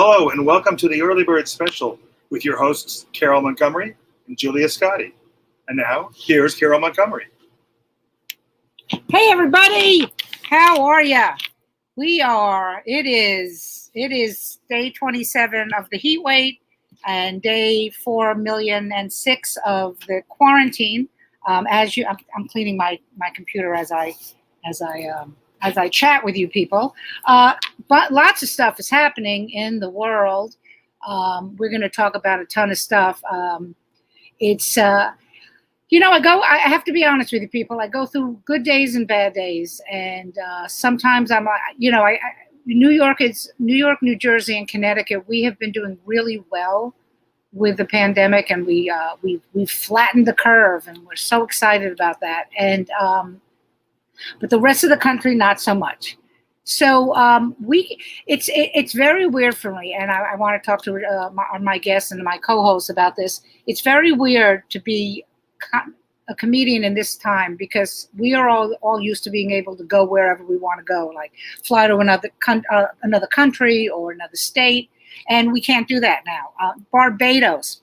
Hello and welcome to the Early Bird Special with your hosts Carole Montgomery and Julia Scotti. And now, here's Carole Montgomery. Hey everybody, how are ya? It is day 27 of the heat wave and day 4,000,006 of the quarantine. I'm cleaning my computer as I chat with you people. But lots of stuff is happening in the world. We're going to talk about a ton of stuff. I have to be honest with you people. I go through good days and bad days. And sometimes New York, New Jersey, and Connecticut, we have been doing really well with the pandemic, and we've flattened the curve, and we're so excited about that. And but the rest of the country, not so much. So it's very weird for me, and I want to talk to my guests and my co-hosts about this. It's very weird to be a comedian in this time, because we are all used to being able to go wherever we want to go, like fly to another country or another state, and we can't do that now. Barbados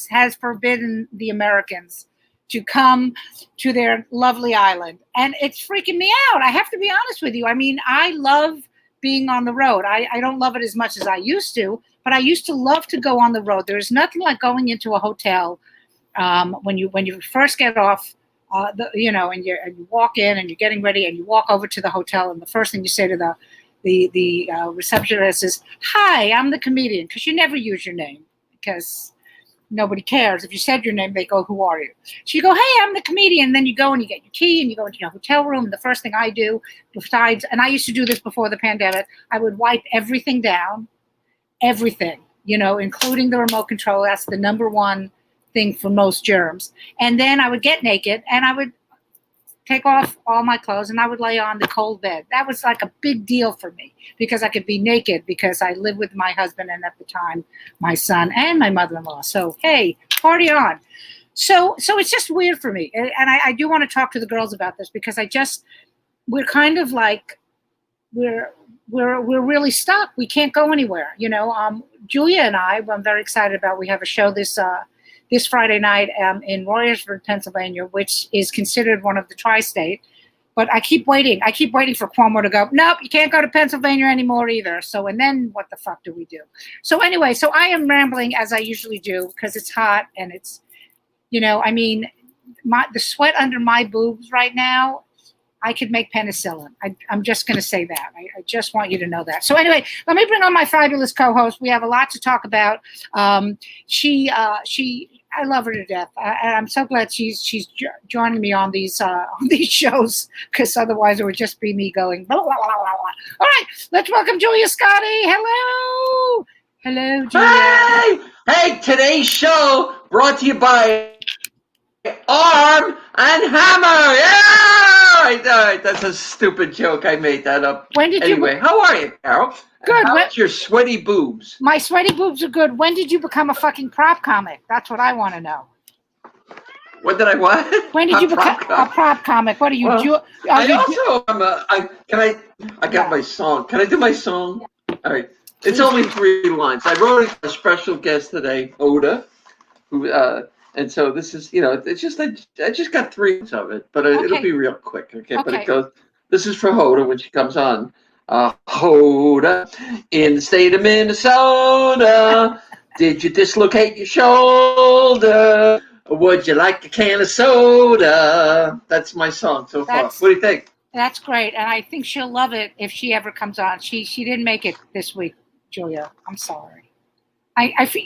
has forbidden the Americans to come to their lovely island, and it's freaking me out. I have to be honest with you. I mean, I love being on the road. I don't love it as much as I used to, but I used to love to go on the road. There's nothing like going into a hotel when you first get off, and you walk in and you're getting ready and you walk over to the hotel, and the first thing you say to the receptionist is, "Hi, I'm the comedian," because you never use your name because nobody cares. If you said your name, they go, "Who are you?" So you go, "Hey, I'm the comedian." And then you go and you get your key and you go into your hotel room. And the first thing I do, and I used to do this before the pandemic, I would wipe everything down, everything, including the remote control. That's the number one thing for most germs. And then I would get naked and I would take off all my clothes and I would lay on the cold bed. That was like a big deal for me, because I could be naked, because I lived with my husband and at the time my son and my mother-in-law. So hey, party on. So it's just weird for me, and I do want to talk to the girls about this, because we're kind of like we're really stuck. We can't go anywhere. Julia and I'm very excited about. We have a show this Friday night in Royersford, Pennsylvania, which is considered one of the tri-state. But I keep waiting. For Cuomo to go, "Nope, you can't go to Pennsylvania anymore either." So, and then what the fuck do we do? So anyway, I am rambling as I usually do, because it's hot and it's, the sweat under my boobs right now, I could make penicillin. I'm just going to say that. I just want you to know that. So anyway, let me bring on my fabulous co-host. We have a lot to talk about. I love her to death, and I'm so glad she's joining me on these shows, because otherwise it would just be me going blah, blah, blah, blah, blah. All right, let's welcome Julia Scotti. Hello, Julia. Hey! Today's show brought to you by Arm and Hammer. Yeah! All right, that's a stupid joke. I made that up. Anyway, how are you, Carole? Good. How's your sweaty boobs? My sweaty boobs are good. When did you become a fucking prop comic? That's what I want to know. When did I what? When did you become a prop comic? What are you doing? I got my song. Can I do my song? All right. It's only 3 lines. I wrote it for a special guest today, Oda, who and so this is, it's just I just got 3 lines of it, but it'll be real quick. Okay, but it goes. This is for Hoda when she comes on. Hoda, in the state of Minnesota, did you dislocate your shoulder? Or would you like a can of soda? That's my song so far. What do you think? That's great, and I think she'll love it if she ever comes on. She didn't make it this week, Julia. I'm sorry.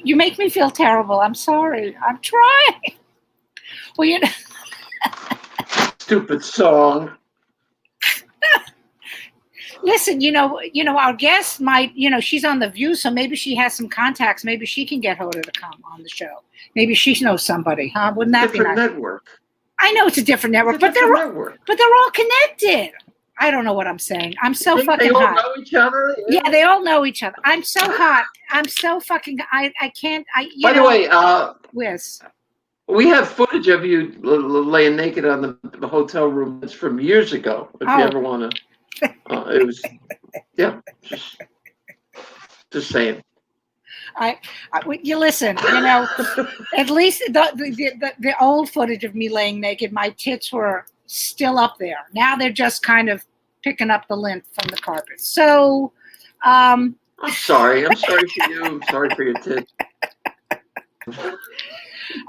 You make me feel terrible. I'm sorry. I'm trying. Well, Stupid song. Listen, our guest might, she's on The View, so maybe she has some contacts. Maybe she can get Hoda to come on the show. Maybe she knows somebody, huh? Wouldn't that be nice? Different network. I know it's a different network, but they're all connected. I don't know what I'm saying. I'm so fucking hot. They all know each other? Yeah, they all know each other. I'm so hot. I'm so fucking, I can't, By the way, Whiz. We have footage of you laying naked on the hotel room. It's from years ago, if you ever want to. It was, yeah. Just Just saying. You listen, you know, at least the old footage of me laying naked, my tits were still up there. Now they're just kind of picking up the lint from the carpet. So, I'm sorry. I'm sorry for you. I'm sorry for your tits.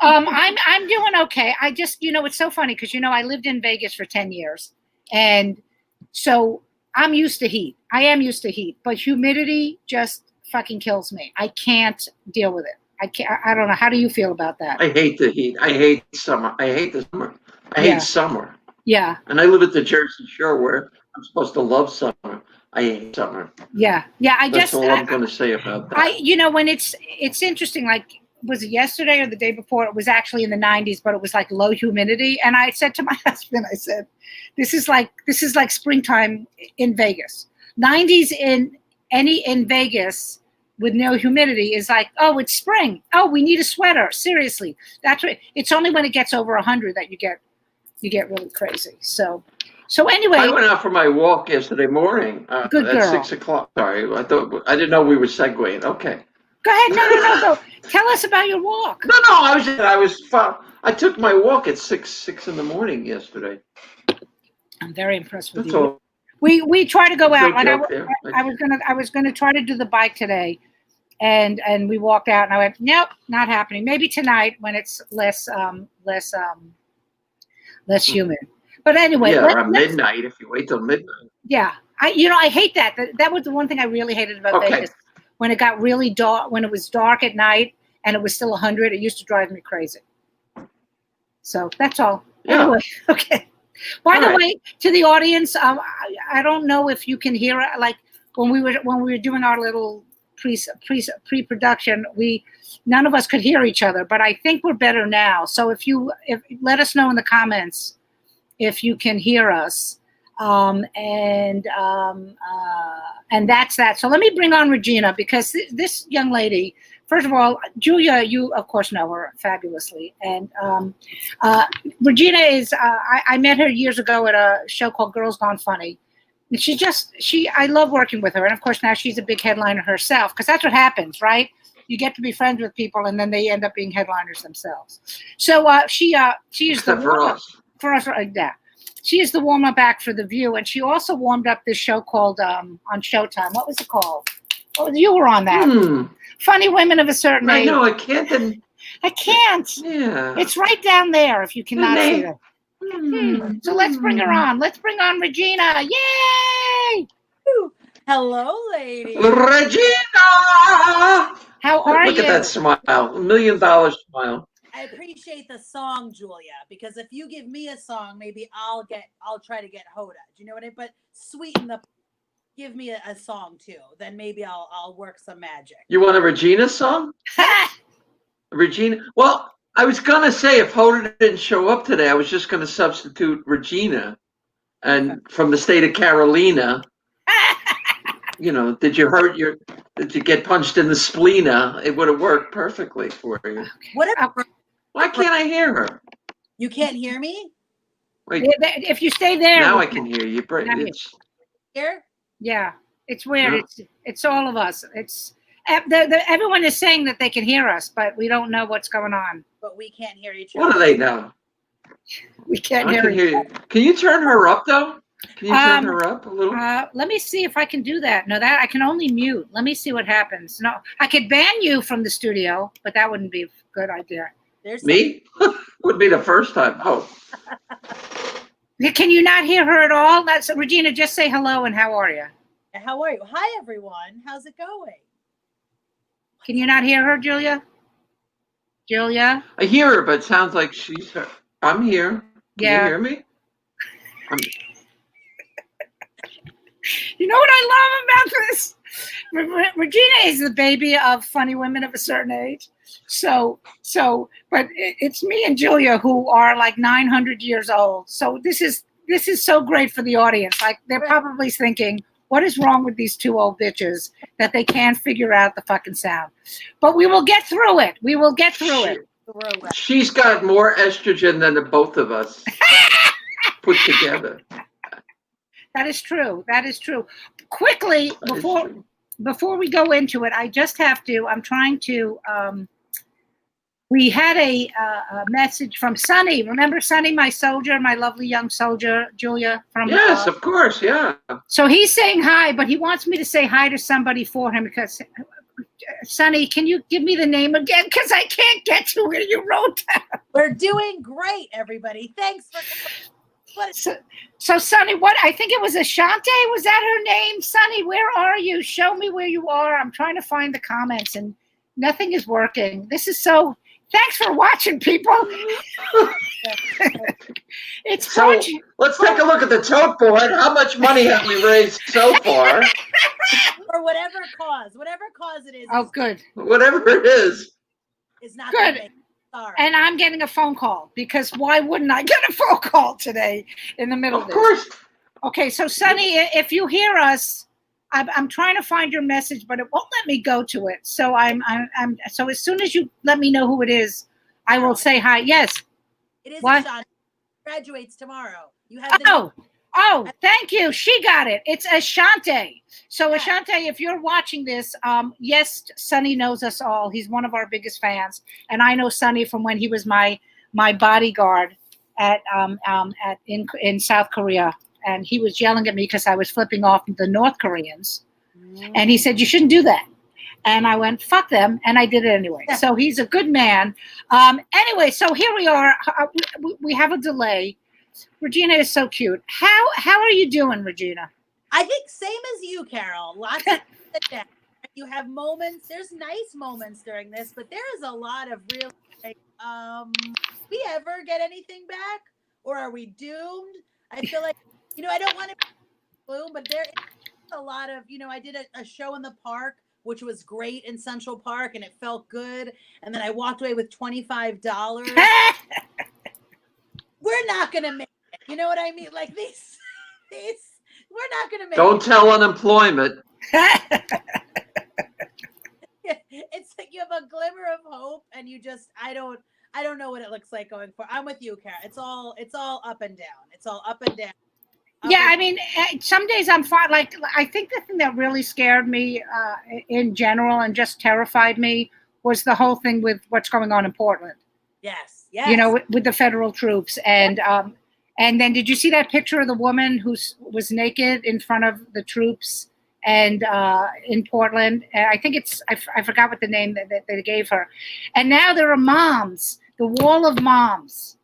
I'm doing okay. I just, you know, it's so funny because, you know, I lived in Vegas for 10 years. And so I'm used to heat. I am used to heat, but humidity just fucking kills me. I can't deal with it. I don't know. How do you feel about that? I hate the heat. I hate summer. I hate the summer. I hate summer. Yeah. And I live at the Jersey Shore where I'm supposed to love summer. I hate summer. Yeah. That's all I'm going to say about that. You know, when it's interesting, like, was it yesterday or the day before? It was actually in the 90s, but it was like low humidity. And I said to my husband, I said, this is like springtime in Vegas. 90s in Vegas with no humidity is like, oh, it's spring. Oh, we need a sweater. Seriously. That's what it's only when it gets over 100 that you get really crazy. So anyway, I went out for my walk yesterday morning good girl. at 6 o'clock. Sorry, I didn't know we were segueing. Okay. Go ahead. No. Tell us about your walk. No. I took my walk at 6 in the morning yesterday. I'm very impressed with That's you. all. We try to go out. No And I was gonna try to do the bike today, and we walked out, and I went, nope, not happening. Maybe tonight when it's less humid. But anyway, around midnight. If you wait till midnight. Yeah, I hate that. That was the one thing I really hated about Vegas. When it got really dark, when it was dark at night and it was still 100, it used to drive me crazy. So that's all. Yeah. Anyway, okay. By the way, to the audience, I don't know if you can hear it. Like when we were doing our little pre-production, none of us could hear each other, but I think we're better now. So if let us know in the comments if you can hear us. And that's that. So let me bring on Regina, because this young lady, first of all, Julia, you of course know her fabulously. And Regina is, I met her years ago at a show called Girls Gone Funny. And I love working with her. And of course now she's a big headliner herself, because that's what happens, right? You get to be friends with people and then they end up being headliners themselves. So she is the for us, yeah. She is the warm-up act for The View, and she also warmed up this show called on Showtime. What was it called? You were on that. Funny Women of a Certain Age. I know, I can't. I can't. Yeah. It's right down there if you cannot see it. So let's bring her on. Let's bring on Regina. Yay! Hello, ladies. Regina! How are you? Look at that smile. $1 million smile. I appreciate the song, Julia, because if you give me a song, maybe I'll try to get Hoda. Do you know what I mean? But give me a song too. Then maybe I'll work some magic. You want a Regina song? Regina? Well, I was going to say if Hoda didn't show up today, I was just going to substitute Regina. And from the state of Carolina, did you get punched in the splena? It would have worked perfectly for you. Whatever. Why can't I hear her? You can't hear me? Wait. If you stay there. Now I can hear you. It's here? Yeah. It's weird. No. It's all of us. It's everyone is saying that they can hear us, but we don't know what's going on. But we can't hear each other. What do they know? We can't hear you. Can you turn her up though? Can you turn her up a little? Let me see if I can do that. No, that I can only mute. Let me see what happens. No, I could ban you from the studio, but that wouldn't be a good idea. Me? Would be the first time. Oh. Can you not hear her at all? That's Regina. Just say hello and how are you? How are you? Hi, everyone. How's it going? Can you not hear her, Julia? Julia? I hear her, but it sounds like she's her. I'm here. Can you hear me? You know what I love about this? Regina is the baby of Funny Women of a Certain Age. But it's me and Julia who are like 900 years old. So this is so great for the audience. Like they're probably thinking, what is wrong with these two old bitches that they can't figure out the fucking sound? But we will get through it. We will get through it. She's got more estrogen than the both of us put together. That is true. That is true. Quickly, before we go into it, I just have to. I'm trying to. We had a message from Sonny. Remember Sonny, my soldier, my lovely young soldier, Julia from. Yes, of course, yeah. So he's saying hi, but he wants me to say hi to somebody for him because. Sonny, can you give me the name again? Because I can't get to where you wrote that. We're doing great, everybody. Thanks for. So Sonny, what? I think it was Ashante. Was that her name? Sonny, where are you? Show me where you are. I'm trying to find the comments, and nothing is working. This is so. Thanks for watching, people. It's so. Let's take a look at the tote board. How much money have we raised so far? For whatever cause it is. Oh, good. Whatever it is. It's not good. Sorry. And I'm getting a phone call because why wouldn't I get a phone call today in the middle of this? Of course. Okay, so Sonny, if you hear us, I'm trying to find your message, but it won't let me go to it. So so as soon as you let me know who it is, I will say hi. Yes. It is what? Ashante. Graduates tomorrow. You have the Oh, thank you. She got it. It's Ashante. So Ashante, if you're watching this, yes, Sonny knows us all. He's one of our biggest fans, and I know Sonny from when he was my bodyguard in South Korea. And he was yelling at me because I was flipping off the North Koreans. And he said, you shouldn't do that. And I went, fuck them. And I did it anyway. Yeah. So he's a good man. Anyway, so here we are. We have a delay. Regina is so cute. How are you doing, Regina? I think same as you, Carol. Lots of you have moments. There's nice moments during this, but there is a lot of real we ever get anything back? Or are we doomed? I feel like I don't want to be gloom, but there is a lot of, I did a show in the park, which was great in Central Park, and it felt good. And then I walked away with $25. We're not going to make it. You know what I mean? Like these, we're not going to make Don't it. tell unemployment. It's like you have a glimmer of hope, and you just, I don't know what it looks like going forward. I'm with you, Kara. It's all up and down. It's all up and down. Yeah, I mean, some days I'm fine. Like, I think the thing that really scared me in general and just terrified me was the whole thing with what's going on in Portland. Yes. With the federal troops. And then did you see that picture of the woman who was naked in front of the troops and in Portland? I think I forgot what the name that they gave her. And now there are moms, the wall of moms.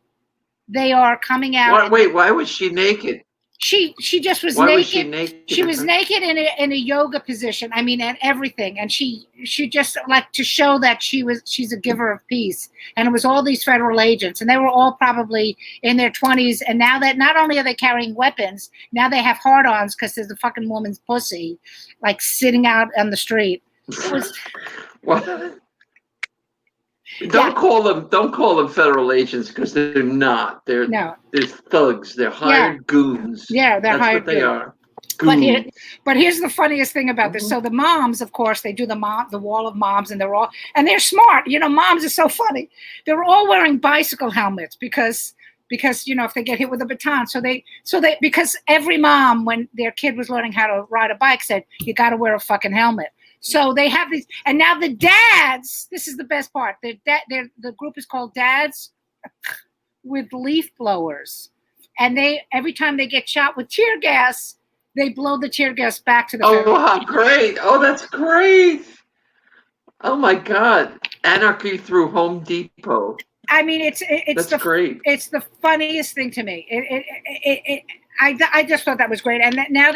They are coming out. Wait, why was she naked? She just was Why naked. Was she naked? She was naked in a yoga position. I mean, and everything. And she just like to show that she's a giver of peace. And it was all these federal agents, and they were all probably in their 20s. And now that not only are they carrying weapons, now they have hard-ons because there's a fucking woman's pussy, like sitting out on the street. It was. What? Don't call them federal agents because they're not. They're thugs. They're hired goons. Yeah, they're hired. That's what they are. Goons. But here's the funniest thing about this. So the moms, of course, they do the wall of moms, and they're smart. Moms are so funny. They're all wearing bicycle helmets because if they get hit with a baton, so they because every mom when their kid was learning how to ride a bike said you got to wear a fucking helmet. So they have these, and now the dads. This is the best part. The group is called Dads with Leaf Blowers, and every time they get shot with tear gas, they blow the tear gas back to the. Oh, wow, great! Oh, that's great! Oh my God, anarchy through Home Depot. I mean, it's great. It's the funniest thing to me. I just thought that was great, and now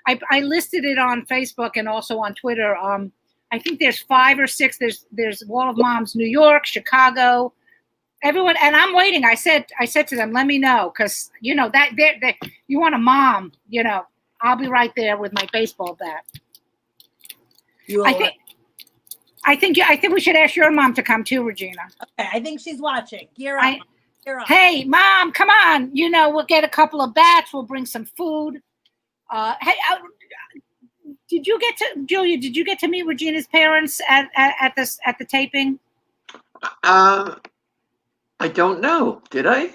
I listed it on Facebook and also on Twitter. I think there's 5 or 6. There's Wall of Moms, New York, Chicago, everyone. And I'm waiting. I said to them, let me know because that you want a mom. I'll be right there with my baseball bat. I think we should ask your mom to come too, Regina. Okay, I think she's watching. Gear up. Hey, Mom, come on. We'll get a couple of bats. We'll bring some food. Hey, Julia? Did you get to meet Regina's parents at the taping? I don't know. Did I?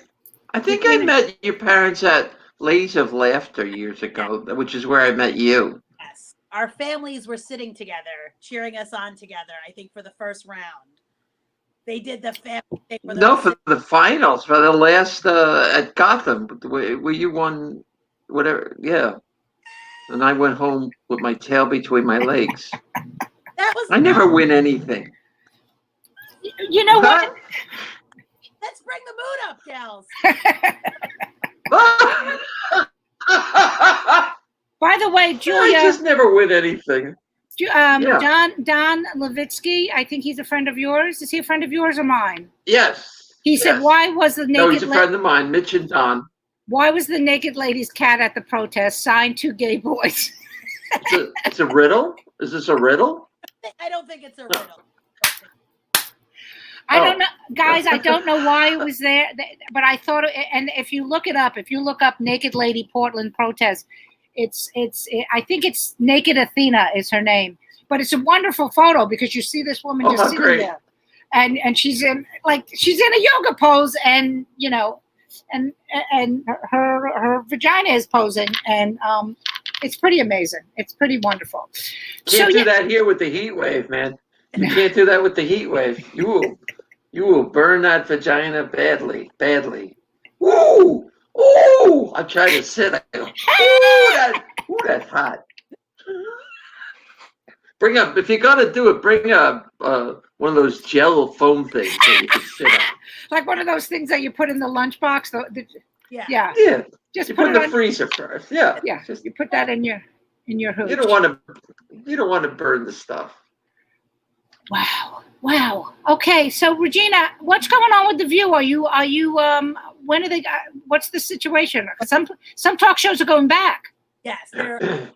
I think I met your parents at Lays of Laughter years ago, which is where I met you. Yes. our families were sitting together, cheering us on together. I think for the first round, they did the family thing. No, for the finals, for the last at Gotham, where you won, whatever. Yeah, and I went home with my tail between my legs. That was. I never win anything. You know what? Let's bring the mood up, gals. By the way, Julia. I just never win anything. Don Levitsky, I think he's a friend of yours. Is he a friend of yours or mine? Yes. He said, "Why was the naked?" No, he's a friend of mine, Mitch and Don. Why was the naked lady's cat at the protest signed two gay boys? It's a riddle. Is this a riddle? I don't think it's a riddle. I don't know, guys. I don't know why it was there, but I thought. And if you look it up, if you look up "naked lady Portland protest," I think it's Naked Athena is her name, but it's a wonderful photo because you see this woman just sitting there, and she's in a yoga pose, and and her vagina is posing, and it's pretty amazing. It's pretty wonderful. Can't do that here with the heat wave, man. You can't do that with the heat wave. You will burn that vagina badly. Woo! Ooh! I try to sit. I go, that's hot. If you're gonna do it, bring one of those gel foam things that you can sit on. Like one of those things that you put in the lunchbox. Yeah. Just you put it in the freezer first. Yeah. Yeah. You put that in your hooch. You don't want to burn the stuff. Wow. Okay, so Regina, what's going on with The View? Are you when are they? What's the situation? Some talk shows are going back. Yes, they're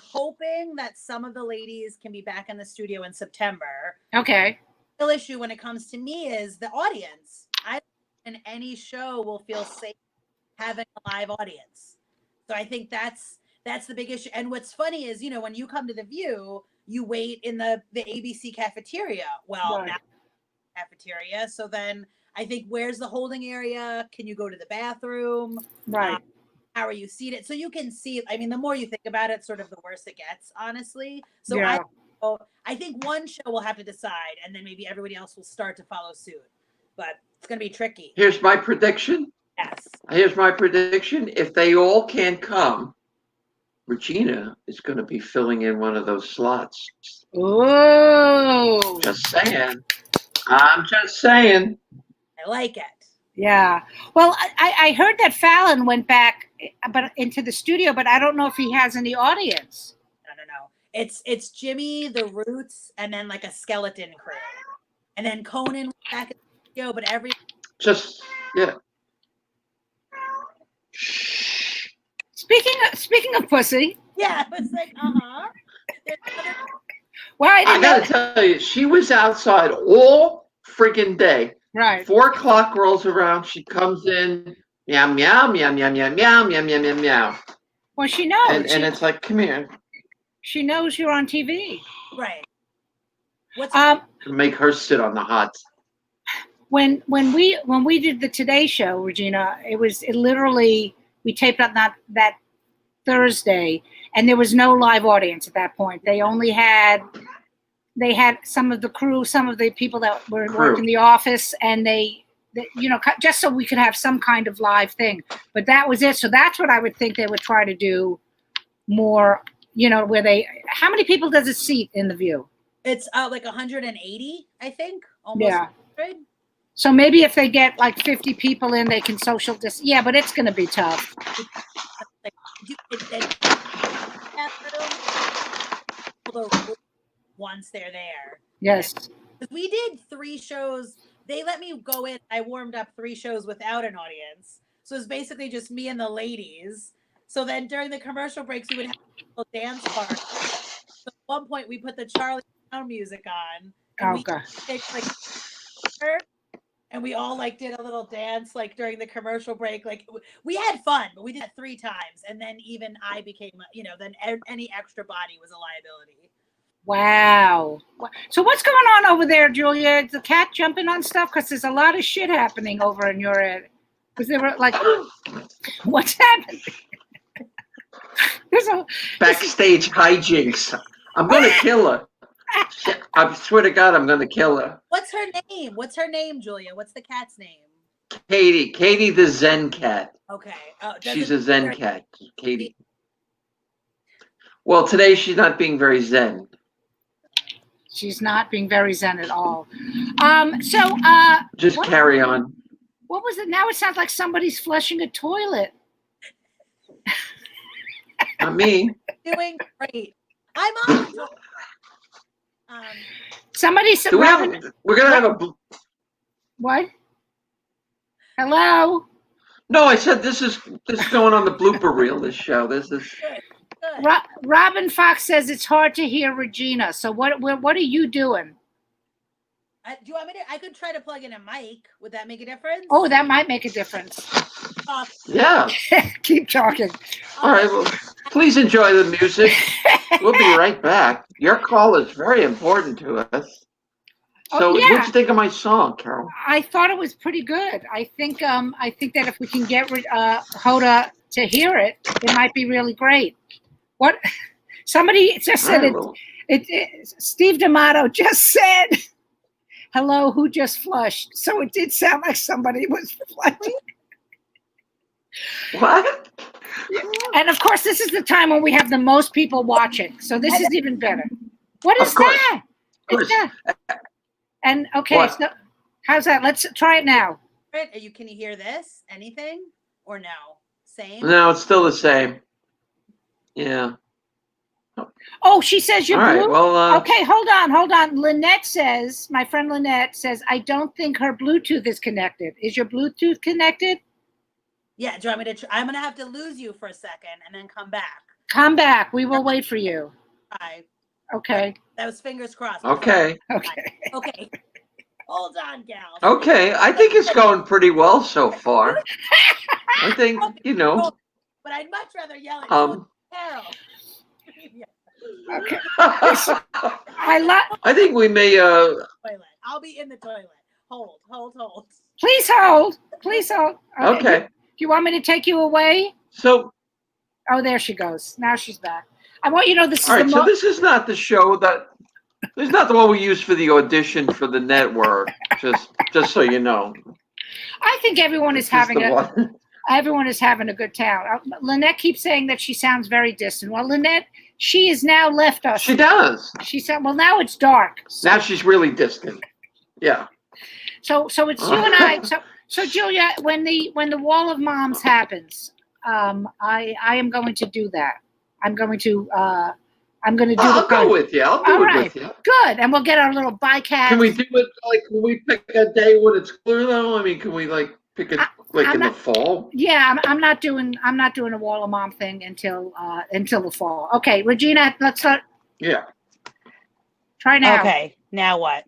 hoping that some of the ladies can be back in the studio in September. Okay. The real issue when it comes to me is the audience. And any show will feel safe having a live audience. So I think that's the big issue. And what's funny is, when you come to The View, you wait in the ABC cafeteria. Well, right. Now cafeteria. So then I think, where's the holding area? Can you go to the bathroom? Right. How are you seated? So you can see, the more you think about it, sort of the worse it gets, honestly. So yeah. I think one show will have to decide, and then maybe everybody else will start to follow suit. But it's going to be tricky. Here's my prediction. Yes. Here's my prediction. If they all can't come, Regina is going to be filling in one of those slots. Oh. Just saying. I'm just saying. I like it. Yeah. Well, I heard that Fallon went back into the studio, but I don't know if he has any audience. No. It's Jimmy, the Roots, and then like a skeleton crew. And then Conan was back in the studio, but yeah. Speaking of pussy. Yeah, it's like, Well, I gotta tell you, she was outside all freaking day. Right. 4:00 rolls around, she comes in, meow, meow, meow, meow, meow, meow, meow, meow, meow, meow. Well, she knows. And it's like, come here. She knows you're on TV. Right. Make her sit on the hot. When we did the Today Show, Regina, it literally, we taped up that Thursday, and there was no live audience at that point. They had some of the crew, some of the people that worked in the office, and they just so we could have some kind of live thing. But that was it. So that's what I would think they would try to do more, where how many people does it seat in The View? It's like 180, I think. Almost. Yeah. 100. So maybe if they get like 50 people in, they can social distance. Yeah, but it's going to be tough. Once they're there. Yes. We did 3 shows. They let me go in. I warmed up 3 shows without an audience. So it's basically just me and the ladies. So then during the commercial breaks, we would have a little dance part. So at one point, we put the Charlie Brown music on. And and we all did a little dance during the commercial break. We had fun, but we did that 3 times. And then even I became, then any extra body was a liability. Wow. So what's going on over there, Julia? Is the cat jumping on stuff? Because there's a lot of shit happening over in your area. Because they were what's happening? There's backstage hijinks. I'm going to kill her. I swear to God, I'm going to kill her. What's her name? What's her name, Julia? What's the cat's name? Katie the Zen cat. Okay. Oh, She's a Zen cat, Katie. Well, today she's not being very Zen. She's not being very Zen at all. Just carry on. What was it? Now it sounds like somebody's flushing a toilet. Not me. Doing great. I'm on. Somebody said, we're going to have a... What? Hello? No, I said this is going on the blooper reel, this show. This is... Good. Robin Fox says it's hard to hear Regina. So what are you doing? Do you want me to? I could try to plug in a mic. Would that make a difference? Oh, that might make a difference. Yeah. Keep talking. All right. Well, please enjoy the music. We'll be right back. Your call is very important to us. So, what'd you think of my song, Carol? I thought it was pretty good. I think that if we can get Hoda to hear it, it might be really great. What? Somebody just said Steve D'Amato just said, "Hello, who just flushed?" So it did sound like somebody was flushing. What? And of course, this is the time when we have the most people watching. So this is even better. What is that? It's that. And okay, so how's that? Let's try it now. Can you hear this? Anything or no? Same? No, it's still the same. Yeah. Oh, she says you're all blue. Right, well, okay, hold on. Lynette says, my friend Lynette says, I don't think her Bluetooth is connected. Is your Bluetooth connected? Yeah. Do you want me to? I'm gonna have to lose you for a second and then come back. Come back. We will wait for you. Bye. Okay. That was fingers crossed. Okay. Okay. Hold on, gal. Okay, I think it's going pretty well so far. I think, But I'd much rather yell at Carol. Okay. I think we may toilet. I'll be in the toilet. Hold. Please hold. Okay. Do you want me to take you away? So there she goes. Now she's back. I want you to know this is all right, so this is not the show that this is not the one we use for the audition for the network. Just so you know. I think everyone is having a good time. Lynette keeps saying that she sounds very distant. Well, Lynette, she has now left us. She does. She said, well, now it's dark. So. Now she's really distant. Yeah. So it's you and I. So Julia, when the Wall of Moms happens, I am going to do that. I'm going to do I'll go with you. I'll do it with you. Good. And we'll get our little bycast. Can we do it can we pick a day when it's clear though? I mean, can we pick it in the fall? Yeah, I'm not doing a Wall of Mom thing until the fall. Okay, Regina, let's start. Yeah. Try now. Okay. Now what?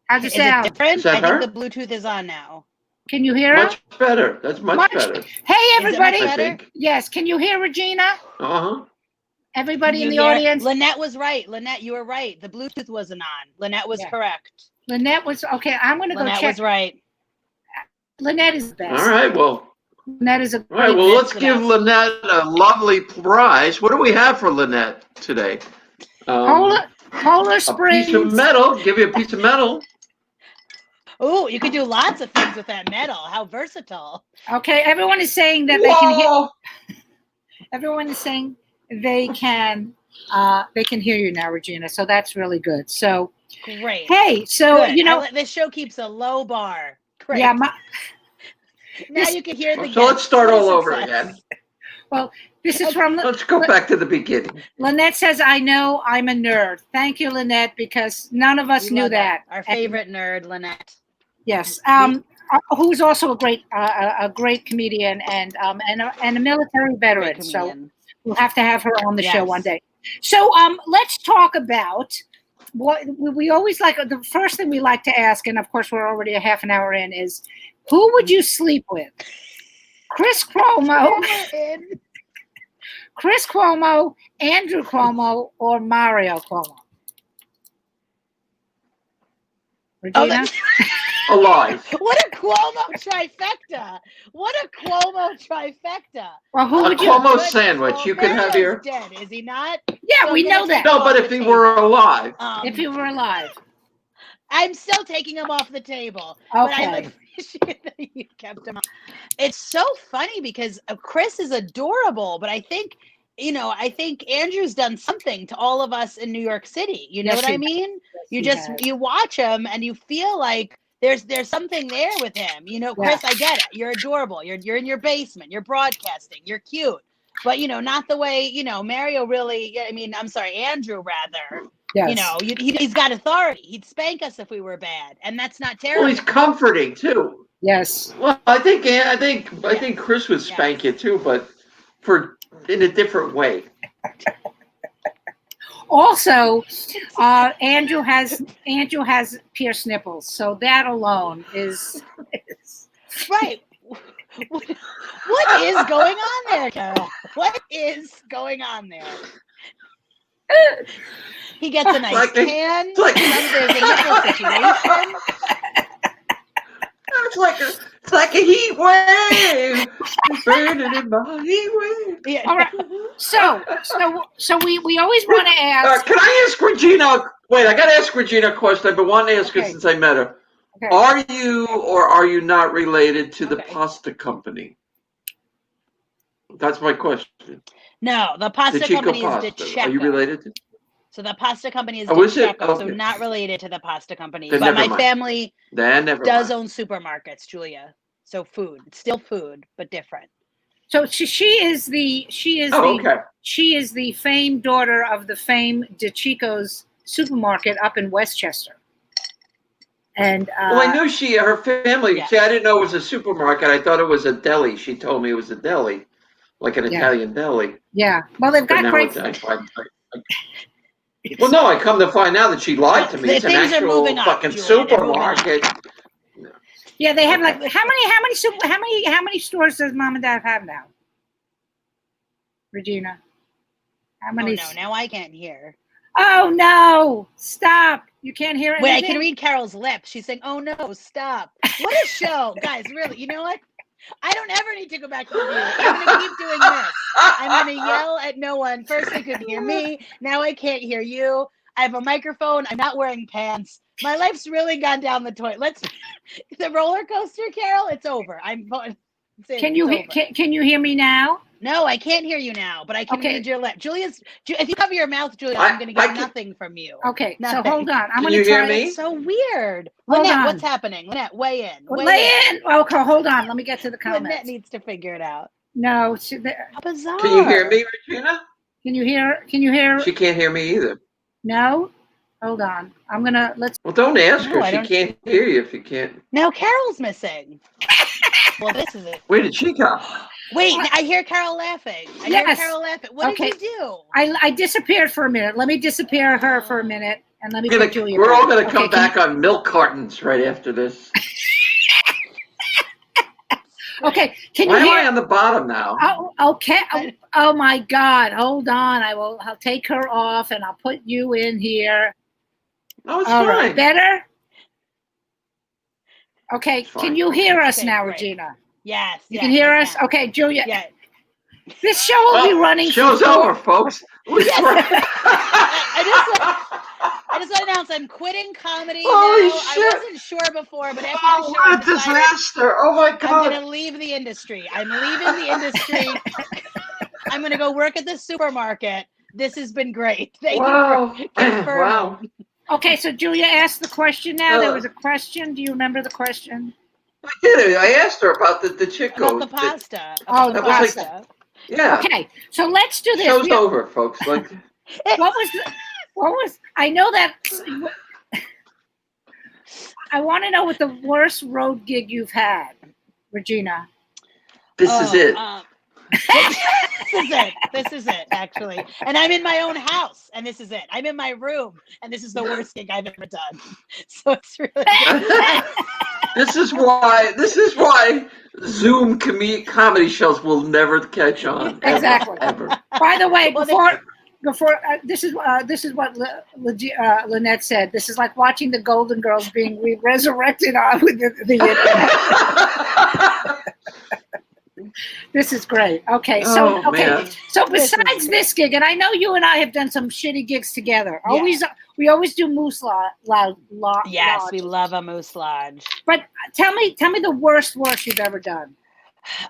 How's it sound? It different? I think the Bluetooth is on now. Can you hear her? Much better. That's much better. Hey, everybody. I think. Yes, can you hear Regina? Uh-huh. Everybody in the audience? Lynette was right. Lynette, you were right. The Bluetooth wasn't on. Lynette was correct. Lynette was, okay, I'm going to go check. Lynette was right. Lynette is the best. All right, well. Lynette is a great. All right, well, let's give Lynette a lovely prize. What do we have for Lynette today? Polar Springs. A piece of metal. Give you a piece of metal. Oh, you could do lots of things with that metal. How versatile. Okay, everyone is saying that they can hear. Everyone is saying they can hear you now, Regina. So that's really good. So great. Hey, so good. This show keeps a low bar. Great. Yeah. Now you can hear the. So let's start all over again. Well, this is from. Let's go back to the beginning. Lynette says, "I know I'm a nerd." Thank you, Lynette, because none of us knew that. Our favorite nerd, Lynette. Yes. Who's also a great comedian and a military veteran. So we'll have to have her on the show one day. So let's talk about what we always like. The first thing we like to ask, and of course we're already a half an hour in, is who would you sleep with? Chris Cuomo, Andrew Cuomo, or Mario Cuomo? Regina? alive. What a Cuomo trifecta! What a Cuomo trifecta! Well, who A would you? Cuomo sandwich. You could have Mario's your. dead, is he not? Yeah, So we I'm gonna know that. take No, him but off if the he were table. alive. If you were alive. I'm still taking him off the table. But I Okay. appreciate that you kept him on. It's so funny because Chris is adorable, but I think, I think Andrew's done something to all of us in New York City. You know Yes, what I he mean? You he just has. you watch him and you feel like there's something there with him. Chris, I get it. You're adorable. You're in your basement. You're broadcasting. You're cute. But not the way, Mario really, I'm sorry, Andrew rather. Yes. He's got authority. He'd spank us if we were bad, and that's not terrible. Well, he's comforting too. Yes. Well, I think Chris would spank you too, but in a different way. Also, Andrew has pierced nipples, so that alone is right. What is going on there, Carol? What is going on there? He gets a nice tan. There's a nipple situation. It's like a heat wave, burning in my heat wave. Yeah. all right. So we always want to ask. Can I ask Regina? Wait, I got to ask Regina a question. I've been wanting to ask her since I met her. Okay. Are you or are you not related to the Okay. pasta company? That's my question. No, the pasta DeCicco company pasta. is DeCicco. Are you related to? So the pasta company is Oh, is it? DeCicco, so Okay. not related to the pasta company. Then But never my mind. family Never does mind. own supermarkets, Julia. So food, it's still food, but different. So she is the okay. she is the famed daughter of the famed DeCicco's supermarket up in Westchester. And Well, I knew her family. Yeah. See, I didn't know it was a supermarket. I thought it was a deli. She told me it was a deli, like an Italian deli. yeah, well they've But got now great. well, no, I come to find out that she lied to me. It's an Things are actual moving up, fucking Julia. They're moving up. supermarket. Yeah, they have like how many stores does Mom and Dad have now? Regina, how Oh many? no, now I can't hear. Oh no! Stop! You can't hear anything. Wait, I can read Carol's lips. She's saying, "Oh no, stop!" What a show, guys! Really, you know what? I don't ever need to go back to the view. I'm gonna keep doing this. I'm gonna yell at no one. First, they couldn't hear me. Now I can't hear you. I have a microphone. I'm not wearing pants. My life's really gone down the toilet. The roller coaster, Carol. It's over. Can you hear me now? No, I can't hear you now, but I can read your lips. If you cover your mouth, Julia, I'm going to get nothing from you. Okay, nothing. So hold on. I'm Can going to you hear try me? It's so weird. Hold Lynette, on. what's happening? Lynette, weigh in. Lay in. Okay, hold on. Let me get to the comments. Lynette needs to figure it out. No, How bizarre. Can you hear me, Regina? Can you hear? She can't hear me either. No. Hold on. Let's. Well, don't ask her. I She don't- can't hear you if you can't. Now Carol's missing. Well, this is it. Where did she go? Wait, I hear Carol laughing. I hear Carol laughing. What did you do? I disappeared for a minute. Let me disappear her for a minute, and let me get Julia. We're all going to Okay, come back on milk cartons right after this. Okay, can Why you hear? am I on the bottom now? Oh, okay. Oh my God! Hold on. I'll take her off, and I'll put you in here. No, it's All fine. right, better. Okay, It's fine. can you hear us Okay, now, great. Regina? Yes. You can hear us? Okay, Julia. Yeah. This show will be running. Show's for over, folks. I just want to announce I'm quitting comedy Holy now. shit. I wasn't sure before, but after Oh, the show, what a I decided disaster. Oh, my I'm God. going to leave the industry. I'm leaving the industry. I'm going to go work at the supermarket. This has been great. Thank you for confirming. Wow. Okay, so Julia asked the question now. There was a question. Do you remember the question? I did it. I asked her about the Chico. About the pasta. Oh, About the was pasta. Yeah. Okay, so let's do this. Show's over, folks. Like, What was, I know that, I want to know what the worst road gig you've had, Regina. this is it. This is it, actually. And I'm in my own house, and this is it. I'm in my room, and this is the worst gig I've ever done. So it's really good. This is why Zoom comedy shows will never catch on. Exactly. Ever. By the way, Well, before before this is what Lynette said. This is like watching the Golden Girls being resurrected with the This is great. Okay, so Man. so besides this gig, and I know you and I have done some shitty gigs together. Yeah. We always do Moose Lodge. Yes, we love a Moose Lodge. But tell me the worst you've ever done.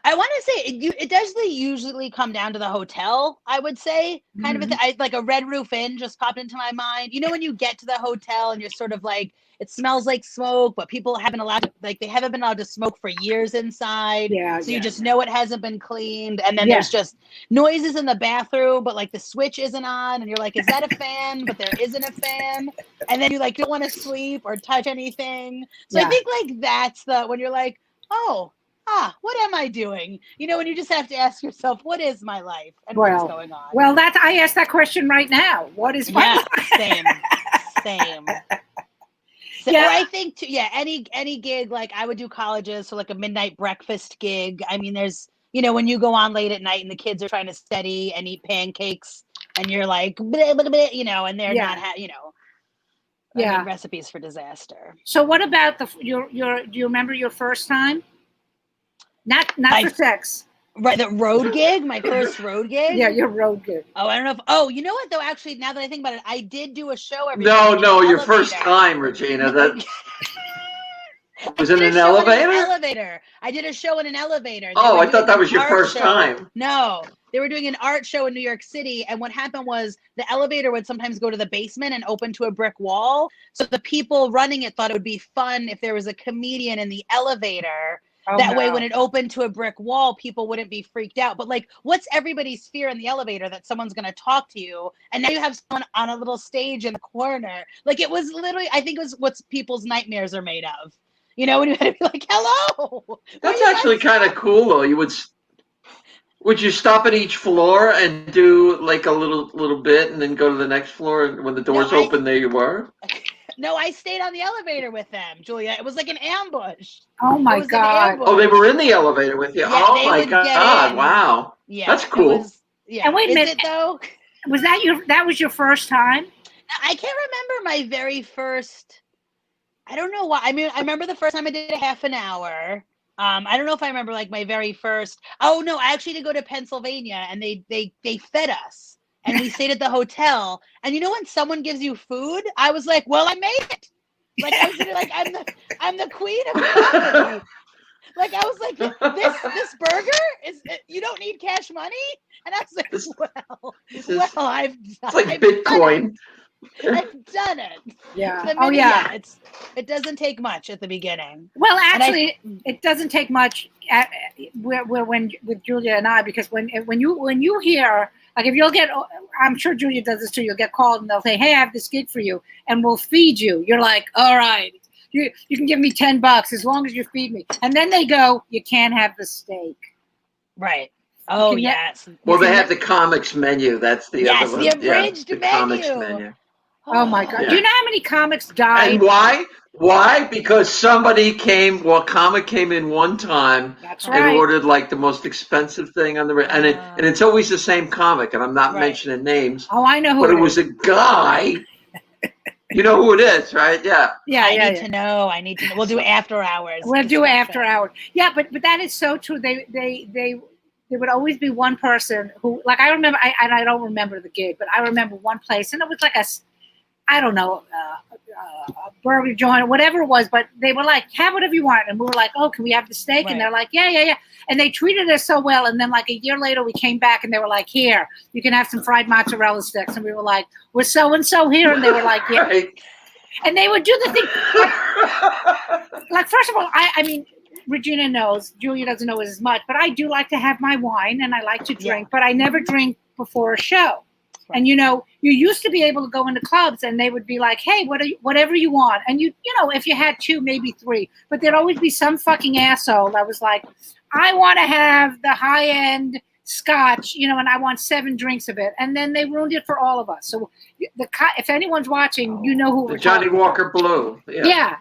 I want to say it does usually come down to the hotel. I would say kind of like a Red Roof Inn just popped into my mind. You know, when you get to the hotel and you're sort of like, it smells like smoke, but people haven't they haven't been allowed to smoke for years inside. Yeah. So you just know it hasn't been cleaned. And then there's just noises in the bathroom, but like the switch isn't on. And you're like, is that a fan? But there isn't a fan. And then you like don't want to sleep or touch anything. So I think like that's when you're like, what am I doing? You know, when you just have to ask yourself, what is my life and what's going on? Well, I asked that question right now. What is my life? Same. So, or I think any gig, like I would do colleges, so like a midnight breakfast gig. I mean, there's, you know, when you go on late at night and the kids are trying to study and eat pancakes and you're like, bleh, bleh, bleh, you know, and they're not, recipes for disaster. So what about do you remember your first time? Not for sex. Right, the road gig, my first road gig. Yeah, your road gig. Oh, I don't know if. Oh, you know what though? Actually, now that I think about it, I did do a show every. No, your first time, Regina. That was in an elevator. I did a show in an elevator. Oh, I thought that was your first time. No, they were doing an art show in New York City, and what happened was the elevator would sometimes go to the basement and open to a brick wall. So the people running it thought it would be fun if there was a comedian in the elevator. That way, when it opened to a brick wall, people wouldn't be freaked out. But like, what's everybody's fear in the elevator? That someone's going to talk to you. And now you have someone on a little stage in the corner. Like, it was literally, I think it was what people's nightmares are made of. You know, when you had to be like, hello. That's actually kind of cool, though. Would you stop at each floor and do like a little bit and then go to the next floor? And when the doors open, there you were? No, I stayed on the elevator with them, Julia. It was like an ambush. Oh my God! Oh, they were in the elevator with you. Yeah, oh my God! Wow. Yeah, that's cool. And wait a minute, it though? Was that was your first time? I can't remember my very first. I don't know why. I mean, I remember the first time I did a half an hour. I don't know if I remember like my very first. Oh no, I actually did go to Pennsylvania, and they fed us. And we stayed at the hotel. And you know when someone gives you food, I was like, "Well, I made it." Like I was like, "I'm the queen of comedy." Like I was like, "This burger is you don't need cash money." And I was like, "Well, I've it's like Bitcoin. I've done it." Yeah. It doesn't take much at the beginning. Well, actually, it doesn't take much. When with Julia and I, because when you hear. Like if you'll get, I'm sure Julia does this too. You'll get called and they'll say, "Hey, I have this gig for you, and we'll feed you." You're like, "All right, you can give me $10 as long as you feed me." And then they go, "You can't have the steak." Right. Oh yes. Well, they have the comics menu. That's the other one. Yes, the abridged the menu. Comics menu. Oh my God! Yeah. Do you know how many comics died? And why? Why? Because somebody came. Well, a comic came in one time. That's right. And ordered like the most expensive thing on the and it's always the same comic. And I'm not mentioning names. Oh, I know who. But it was a guy. You know who it is, right? Yeah. Yeah. I need to know. We'll do after hours. We'll do after hours. Yeah, but that is so true. They would always be one person who, like, I remember. I don't remember the gig, but I remember one place, and it was like I don't know, a burger joint or whatever it was, but they were like, "Have whatever you want," and we were like, "Oh, can we have the steak?" Right. And they're like, "Yeah," and they treated us so well. And then like a year later, we came back and they were like, "Here, you can have some fried mozzarella sticks," and we were like, "We're so and so here," and they were like, "Yeah," right. And they would do the thing. Like first of all, I mean, Regina knows, Julia doesn't know as much, but I do like to have my wine and I like to drink, but I never drink before a show. Right. And, you know, you used to be able to go into clubs and they would be like, "Hey, whatever you want." And you know, if you had 2, maybe 3, but there'd always be some fucking asshole that was like, "I want to have the high end scotch, you know, and I want 7 drinks of it." And then they ruined it for all of us. So if anyone's watching, you know who we're Johnny Walker Blue. Yeah.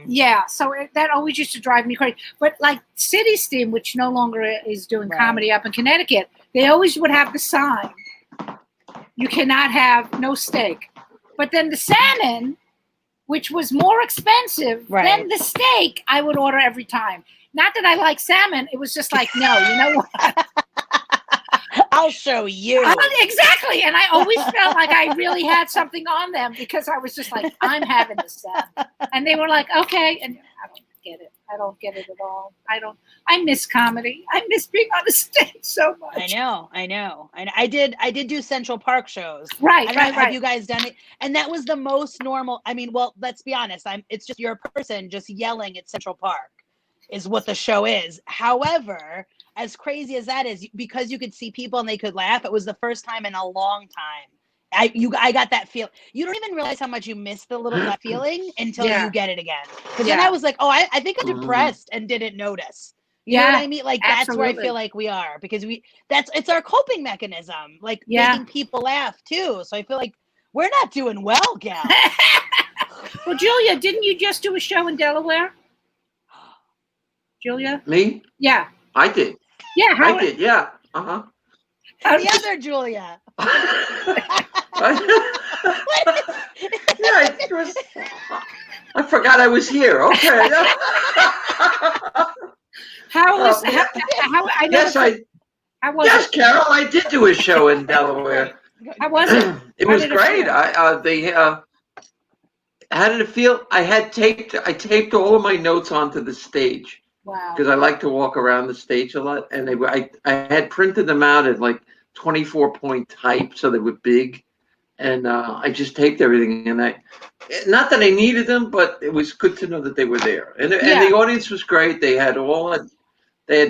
Yeah. So that always used to drive me crazy. But like City Steam, which no longer is doing comedy up in Connecticut, they always would have the sign, you cannot have no steak. But then the salmon, which was more expensive than the steak, I would order every time. Not that I like salmon. It was just like, no, you know what? I'll show you. Exactly. And I always felt like I really had something on them because I was just like, I'm having the salmon. And they were like, okay. And I don't get it. I don't get it at all. I miss comedy. I miss being on the stage so much. I know. And I did do Central Park shows. Right. Have you guys done it? And that was the most normal. I mean, well, let's be honest. It's just you're a person just yelling at Central Park is what the show is. However, as crazy as that is, because you could see people and they could laugh, it was the first time in a long time. I got that feel. You don't even realize how much you miss the little that feeling until you get it again. Because then I was like, oh, I think I'm depressed and didn't notice. You know what I mean? Like that's where I feel like we are, because it's our coping mechanism, like making people laugh too. So I feel like we're not doing well, gal. Well, Julia, didn't you just do a show in Delaware? Julia? Me? Yeah. I did. Yeah, I did. Yeah. The other Julia. I forgot I was here. Okay. How was Yes, Carol, I did do a show in Delaware. How was it? It was great. How did it feel? I taped all of my notes onto the stage. Wow. Because I like to walk around the stage a lot, and I had printed them out at like 24-point type, so they were big, and I just taped everything. And not that I needed them, but it was good to know that they were there. And the audience was great. They had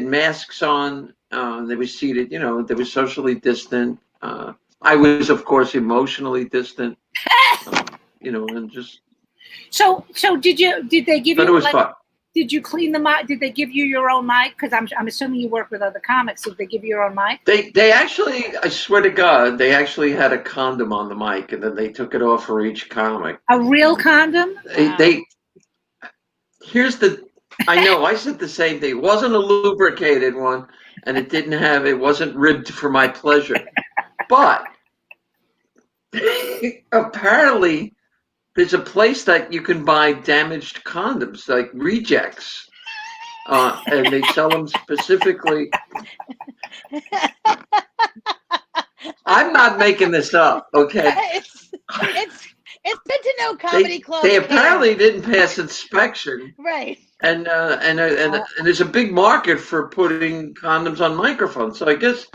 masks on. They were seated. You know, they were socially distant. I was, of course, emotionally distant. You know, and just. So did they give you? But it was fun. Did you clean the mic? Did they give you your own mic? Because I'm assuming you work with other comics. Did they give you your own mic? They actually, I swear to God, they actually had a condom on the mic, and then they took it off for each comic. A real condom? I know, I said the same thing. It wasn't a lubricated one, and it wasn't ribbed for my pleasure. But apparently, there's a place that you can buy damaged condoms, like rejects, and they sell them specifically. I'm not making this up, okay? It's good to know comedy clubs. They apparently didn't pass inspection, right? And there's a big market for putting condoms on microphones. So I guess.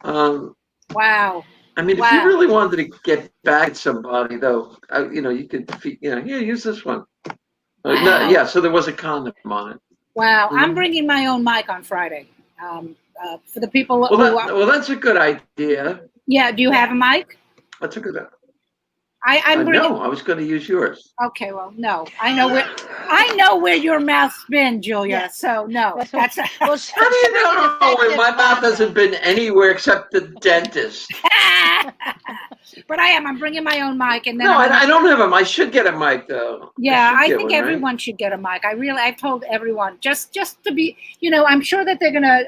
Wow. I mean, if you really wanted to get back at somebody, though, you could, here, use this one. Wow. So there was a condom on it. Wow. Mm-hmm. I'm bringing my own mic on Friday. For the people Well, that's a good idea. Yeah. Do you have a mic? That's a good idea. No, I was going to use yours. Okay, well, no, I know where your mouth's been, Julia. Yeah. So no, that's. How do you know where my mouth hasn't been anywhere except the dentist? But I'm bringing my own mic, and then. No, I don't have a. I should get a mic though. Yeah, I think everyone should get a mic. I've told everyone just to be. I'm sure that they're gonna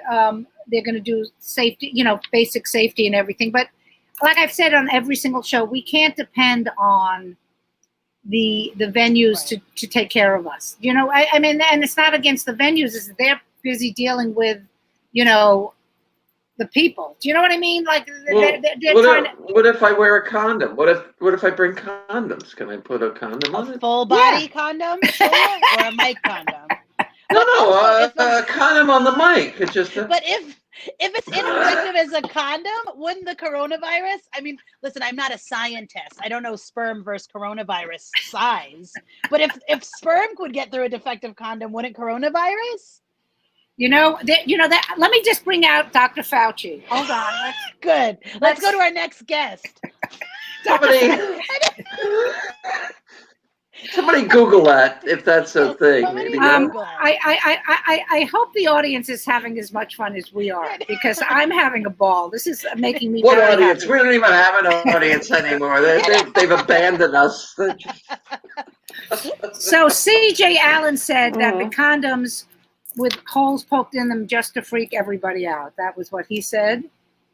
do safety. Basic safety and everything, but. Like I've said on every single show, we can't depend on the venues to take care of us. I mean, and it's not against the venues; it's they're busy dealing with, the people. Do you know what I mean? Like, what if I wear a condom? What if I bring condoms? Can I put a condom on it? A full body condom, or a mic condom? No, a condom on the mic. It's just. But if it's ineffective as a condom, wouldn't the coronavirus? I mean, listen, I'm not a scientist. I don't know sperm versus coronavirus size. But if sperm could get through a defective condom, wouldn't coronavirus? That. Let me just bring out Dr. Fauci. Hold on. Good. Let's go to our next guest. Somebody Google that if that's a thing. Maybe I hope the audience is having as much fun as we are, because I'm having a ball. This is making me. What audience? Happy. We don't even have an audience anymore. They've abandoned us. So C.J. Allen said that the condoms with holes poked in them just to freak everybody out. That was what he said.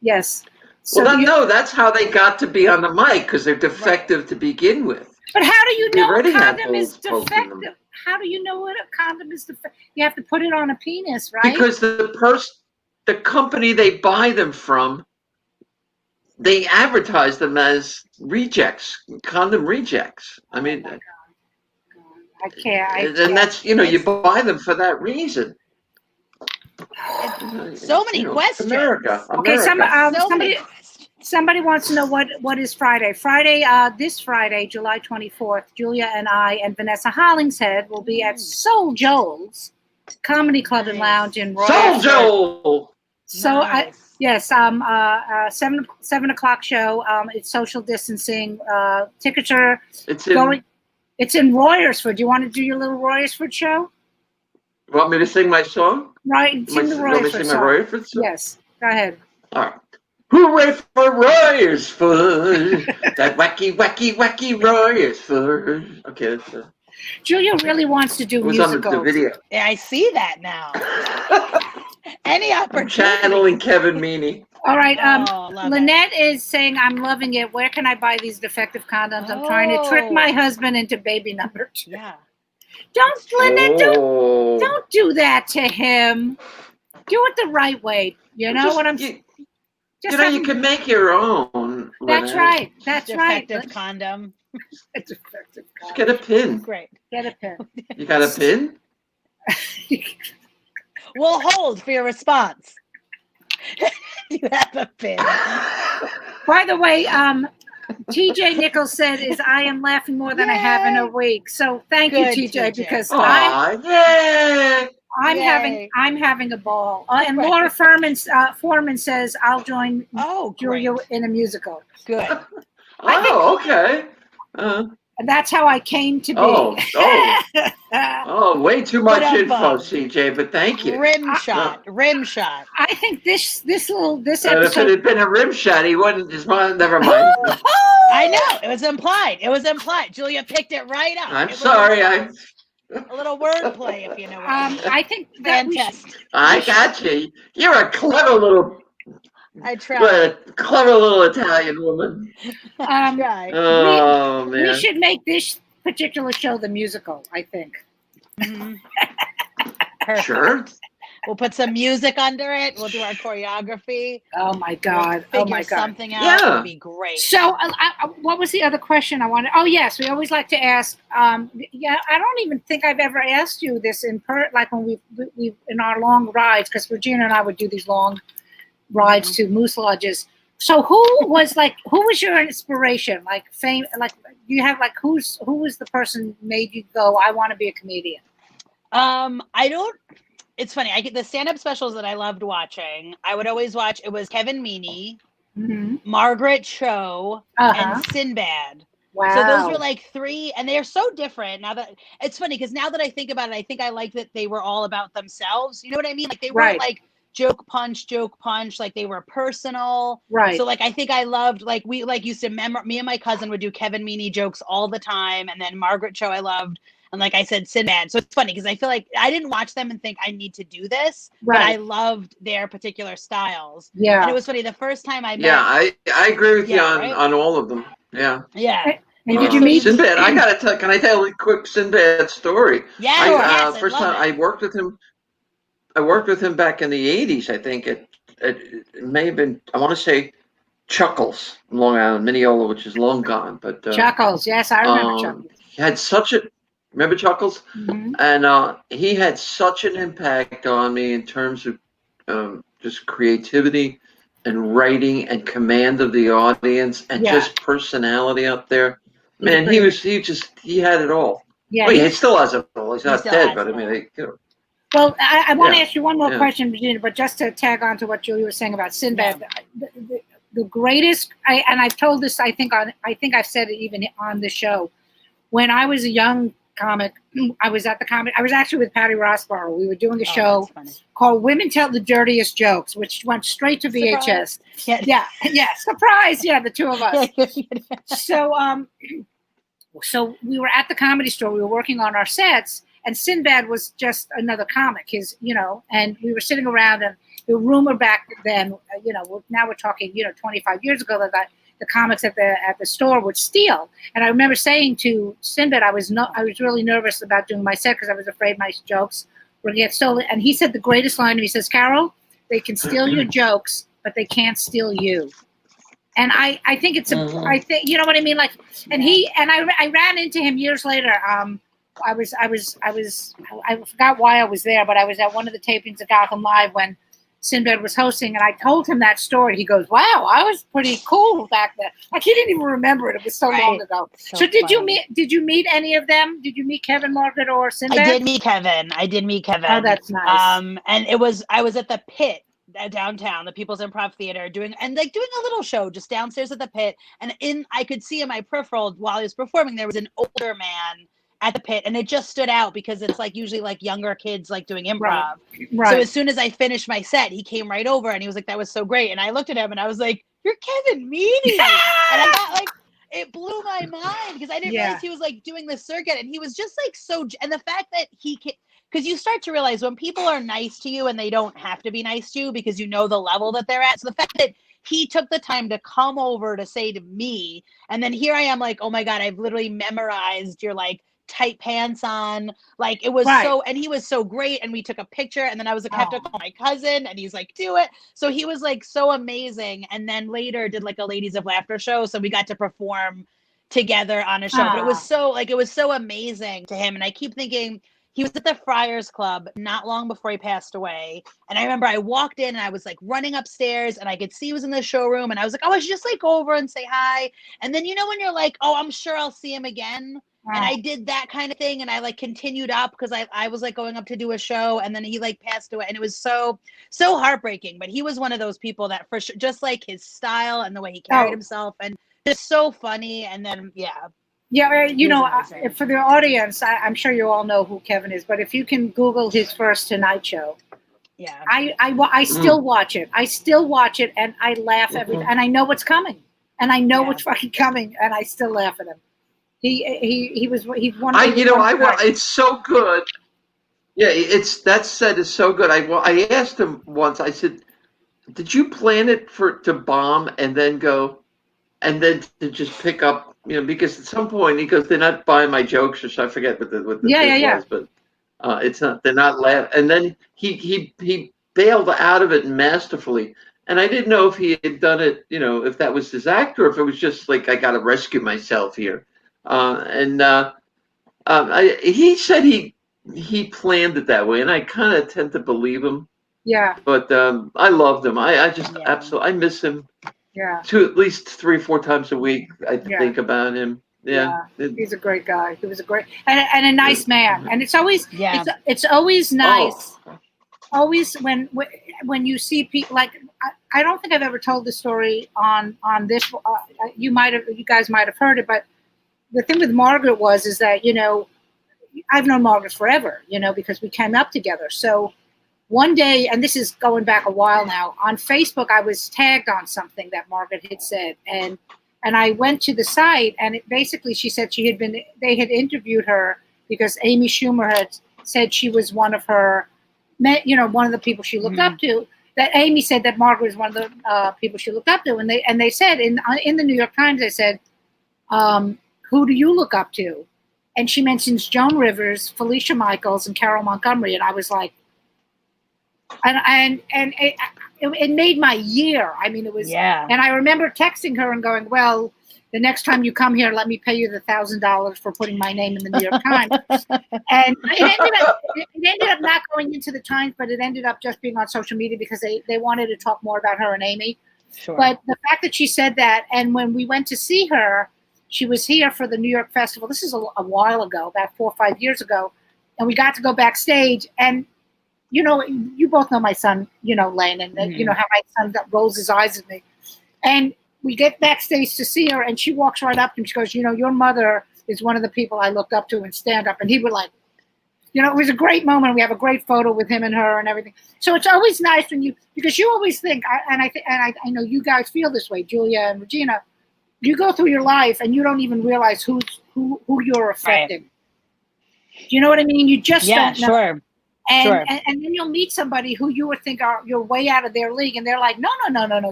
Yes. So Well, no, that's how they got to be on the mic, because they're defective to begin with. but how do you They know a already had condom is holes poked in them. defective? How do you know what a condom is defective? You have to put it on a penis, right? Because the company they buy them from, they advertise them as rejects, condom rejects. I mean, I can't. and that's, you buy them for that reason. So many questions. America. Okay, So many somebody questions. somebody wants to know what is Friday. This Friday, July 24th, Julia and I and Vanessa Hollingshead will be at Soul Joel's Comedy Club and Lounge in Soul Royal. Joel. So Nice. yes, 7 o'clock show. It's social distancing. Tickets are It's in. going. It's in Royersford. Do you want to do your little Royersford show? Want me to sing my song? Right, sing the Want me to Royersford sing my song. Royersford song? Yes, go ahead. All right. Hooray for Royersford! That wacky, wacky, wacky Royersford. Okay, that's Julia really wants to do it was on the musicals. video. Yeah, I see that now. Any I'm opportunity. channeling Kevin Meaney. All right. Oh, love Lynette is saying, I'm loving it. Where can I buy these defective condoms? I'm trying to trick Oh. my husband into baby number 2. Yeah. Don't, Lynette, Oh. don't do that to him. Do it the right way. You know what I'm saying? You can make your own. That's Lynette. right. That's right. Defective condom. A defective Just condom. get a pin. Great. Get a pin. You got a pin? We'll hold for your response. You have a pin. By the way, TJ Nichols said I am laughing more than I have in a Yay. week. So thank Good, you, TJ, TJ. because Aw, yay! I'm having a ball. And Laura Foreman says I'll join Oh, Julia great. in a musical. Good. Oh, okay. And that's how I came to be. Oh, way too much But, info, CJ, but thank you. Rim shot. I think this And if it episode. had been a rim shot, he wouldn't just never mind. I know. It was implied. Julia picked it right up. I'm It was sorry. A little wordplay, if you know what I mean. I think that Fantastic. I got you. You're a clever little Italian woman. Try. Oh, man. we should make this particular show the musical, I think. Mhm. Perfect. Sure. We'll put some music under it. We'll do our choreography. Oh my God. We'll Oh figure my God. something out. Yeah. It'll be great. So, what was the other question I wanted? Oh, yes, we always like to ask. I don't even think I've ever asked you this like when we in our long rides, because Regina and I would do these long rides to moose lodges. So, who was your inspiration? Like fame? Like you have who was the person who made you go, I want to be a comedian? I don't. It's funny. I get the stand-up specials that I loved watching. I would always watch. It was Kevin Meaney, Margaret Cho, and Sinbad. Wow. So those were like 3, and they're so different. Now that it's funny because now that I think about it, I think I like that they were all about themselves. You know what I mean? Like they weren't like joke punch. Like they were personal. Right. So like I think I loved we used to me and my cousin would do Kevin Meaney jokes all the time, and then Margaret Cho I loved. And like I said, Sinbad. So it's funny because I feel like I didn't watch them and think I need to do this, but I loved their particular styles. Yeah. And it was funny. The first time I met. Yeah, I agree with you on all of them. Yeah. Yeah. And did you meet Sinbad? I gotta tell. Can I tell a quick Sinbad story? Yeah. First time I worked with him. I worked with him back in the '80s. I think it may have been. I want to say Chuckles, Long Island, Mineola, which is long gone. But Chuckles? Yes, I remember Chuckles. He had such a. Remember Chuckles? Mm-hmm. And he had such an impact on me in terms of just creativity and writing and command of the audience and just personality up there. Man, he had it all. Yeah, well, he still has it all. He's not dead, but I mean, Well, I want to ask you one more question, Regina, but just to tag on to what Julia was saying about Sinbad, the greatest, and I've told this, I think I've said it even on the show. When I was a young comic, I was actually with Patty Rossborough. We were doing a show called Women Tell the Dirtiest Jokes, which went straight to VHS. Yeah, surprise. Yeah, the two of us. So we were at the Comedy Store. We were working on our sets, And Sinbad was just another comic, and we were sitting around, and the rumor back then, now we're talking, 25 years ago, that the comics at the store would steal. And I remember saying to Sinbad, I was really nervous about doing my set because I was afraid my jokes were going to get stolen. And he said the greatest line to me. He says, Carole, they can steal your jokes, but they can't steal you. And I think it's I think, you know what I mean? Like, and I ran into him years later. I forgot why I was there, but I was at one of the tapings of Gotham Live when Sinbad was hosting, and I told him that story. He goes, "Wow, I was pretty cool back then." Like, he didn't even remember it. It was so long ago. So did you meet any of them? Did you meet Kevin, Margaret, or Sinbad? I did meet Kevin. Oh, that's nice. And I was at the Pit downtown, the People's Improv Theater, doing a little show just downstairs at the Pit, and I could see in my peripheral while he was performing, there was an older man at the Pit, and it just stood out because it's like usually like younger kids like doing improv. Right. So as soon as I finished my set, he came right over and he was like, "That was so great." And I looked at him and I was like, "You're Kevin Meaney." And I got like, it blew my mind because I didn't realize he was like doing this circuit, and he was just like and the fact that because you start to realize when people are nice to you and they don't have to be nice to you because you know the level that they're at. So the fact that he took the time to come over to say to me, and then here I am like, "Oh my God, I've literally memorized your like tight pants on." Like, it was and he was so great, and we took a picture, and then I was like, I have to call my cousin, and he's like, do it. So he was like so amazing, and then later did like a Ladies of Laughter show, so we got to perform together on a show. But it was so amazing to him, and I keep thinking he was at the Friars Club not long before he passed away, and I remember I walked in and I was like running upstairs, and I could see he was in the showroom, and I was like, I should just like go over and say hi. And then when you're like, I'm sure I'll see him again. And I did that kind of thing, and I like continued up because I was like going up to do a show, and then he like passed away, and it was so heartbreaking. But he was one of those people that for sure, just like his style and the way he carried himself, and just so funny. And then for the audience, I'm sure you all know who Kevin is, but if you can Google his first Tonight Show, I still watch it. I still watch it, and I laugh and I know what's coming, and I know what's fucking coming, and I still laugh at him. He's one of it's so good. Yeah, that set is so good. I asked him once, I said, did you plan it to bomb and then go and then to just pick up, because at some point he goes, they're not buying my jokes, or so I forget what the was, but it's not, they're not laughing. And then he bailed out of it masterfully. And I didn't know if he had done it, if that was his act, or if it was just like, I got to rescue myself here. He said he planned it that way, and I kind of tend to believe him. Yeah. But I loved him. I just absolutely, I miss him. Yeah. At least 3 or 4 times a week, I think about him. Yeah. He's a great guy. He was a great and a nice man. And it's always it's always nice. Always when you see people like I don't think I've ever told the story on this. You guys might have heard it, but the thing with Margaret is that, I've known Margaret forever, because we came up together. So one day, and this is going back a while now, on Facebook, I was tagged on something that Margaret had said. And I went to the site, and basically she said they had interviewed her because Amy Schumer had said she was one of her, one of the people she looked up to. That Amy said that Margaret was one of the people she looked up to. And they said in the New York Times, they said, who do you look up to? And she mentions Joan Rivers, Felicia Michaels, and Carole Montgomery. And I was like, and it made my year. I mean, it was, and I remember texting her and going, well, the next time you come here, let me pay you the $1,000 for putting my name in the New York Times. And it ended up not going into the Times, but it ended up just being on social media because they wanted to talk more about her and Amy. Sure. But the fact that she said that, and when we went to see her, she was here for the New York Festival. This is a while ago, about 4 or 5 years ago. And we got to go backstage. And, you both know my son, Lane, and how my son rolls his eyes at me. And we get backstage to see her, and she walks right up to him. She goes, your mother is one of the people I looked up to in stand-up. And he would like, it was a great moment. We have a great photo with him and her and everything. So it's always nice because you always think, I know you guys feel this way, Julia and Regina, you go through your life and you don't even realize who you're affecting. Do you know what I mean? You just Yeah, don't know. sure. And, Sure. and then you'll meet somebody who you would think you're way out of their league, and they're like, no,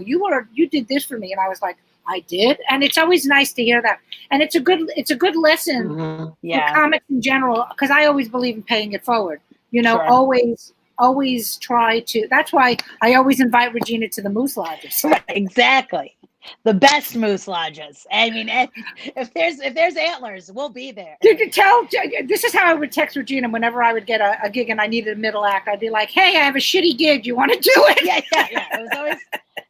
you did this for me, and I was like, I did, and it's always nice to hear that, and it's a good lesson Mhm. for Yeah. comics in general, because I always believe in paying it forward. You know, Sure. always try to. That's why I always invite Regina to the Moose Lodges. Right, exactly. The best moose lodges. I mean, if there's antlers, we'll be there. Did you tell? This is how I would text Regina whenever I would get a gig and I needed a middle act. I'd be like, "Hey, I have a shitty gig. Do you want to do it?" Yeah. It was always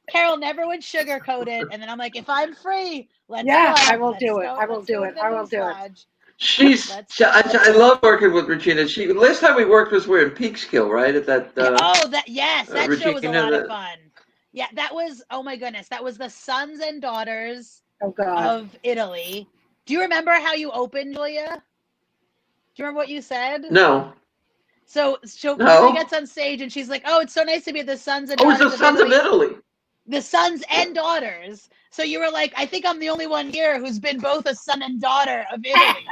Carole never would sugarcoat it, and then I'm like, if I'm free, let's Yeah, go. I will Let's do it. go- I will let's do go it. to the I will Moose do it. Lodge. I love working with Regina. Last time we worked was in Peekskill, right? At that. That show was a Regina, lot of fun. Yeah, that was, oh my goodness, that was the sons and daughters Oh God. of Italy. Do you remember how you opened, Julia? Do you remember what you said? No. So No. Julia gets on stage and she's like, "Oh, it's so nice to be the sons and Oh, it's daughters the Sons of Italy. The sons and daughters." So you were like, "I think I'm the only one here who's been both a son and daughter of Italy."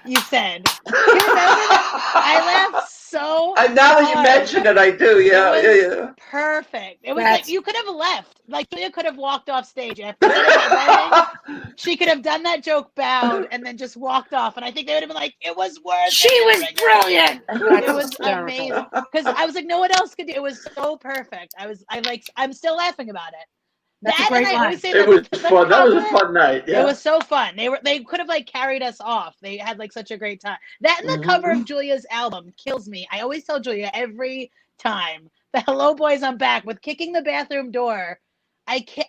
You said. Do you remember that? I laughed so And now that you hard. mention it, I do. Yeah, It was yeah. perfect. It was That's- like you could have left. Like Julia could have walked off stage after that wedding. She could have done that joke, bowed, and then just walked off. And I think they would have been like, "It was worth She it." was brilliant. It was amazing because I was like, no one else could do. It was so perfect. I'm still laughing about it. That's a That, great and I line. always say It was fun. That was a fun night. Yeah. It was so fun. They could have like carried us off. They had like such a great time. That and the cover of Julia's album kills me. I always tell Julia every time, the "Hello Boys, I'm Back" with "Kicking the Bathroom Door."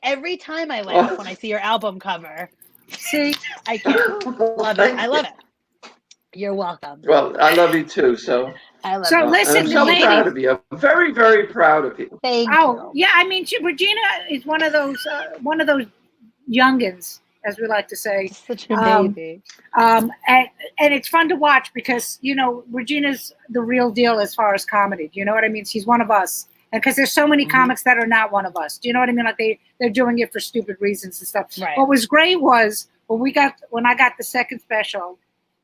Every time I laugh when I see your album cover. See, I can't. Love it. I love it. You're welcome. Well, I love you too. So. I love So you. listen, I'm so ladies. proud of you. I'm very, very proud of you. Thank Oh, you. yeah. I mean, Regina is one of those youngins, as we like to say. Such a baby. And it's fun to watch because, you know, Regina's the real deal as far as comedy. Do you know what I mean? She's one of us. And because there's so many comics that are not one of us. Do you know what I mean? Like they're doing it for stupid reasons and stuff. Right. What was great was when I got the second special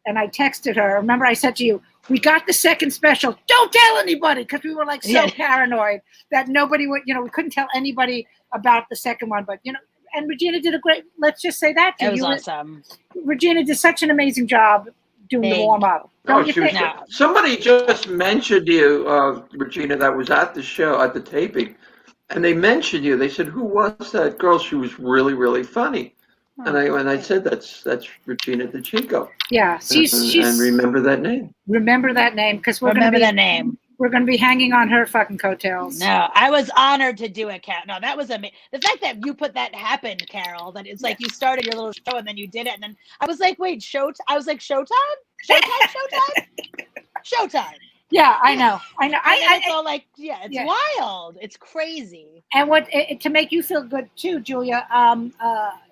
and I texted her, remember I said to you, we got the second special. Don't tell anybody, because we were like so paranoid that nobody would, you know, we couldn't tell anybody about the second one. But, you know, and Regina did let's just say that. It was awesome. Regina did such an amazing job doing the warm up. Oh, somebody just mentioned you, Regina, that was at the show, at the taping. And they mentioned you. They said, "Who was that girl? She was really, really funny." And I said, that's Regina DeCicco. Yeah, she's and remember that name. Remember that name, because we're going to be hanging on her fucking coattails. No, I was honored to do it, Carole. No, that was amazing. The fact that you put that happened, Carole, that it's like you started your little show and then you did it, and then I was like, wait, I was like, Showtime? Yeah, I know. It's all like, it's wild. It's crazy. And to make you feel good too, Julia,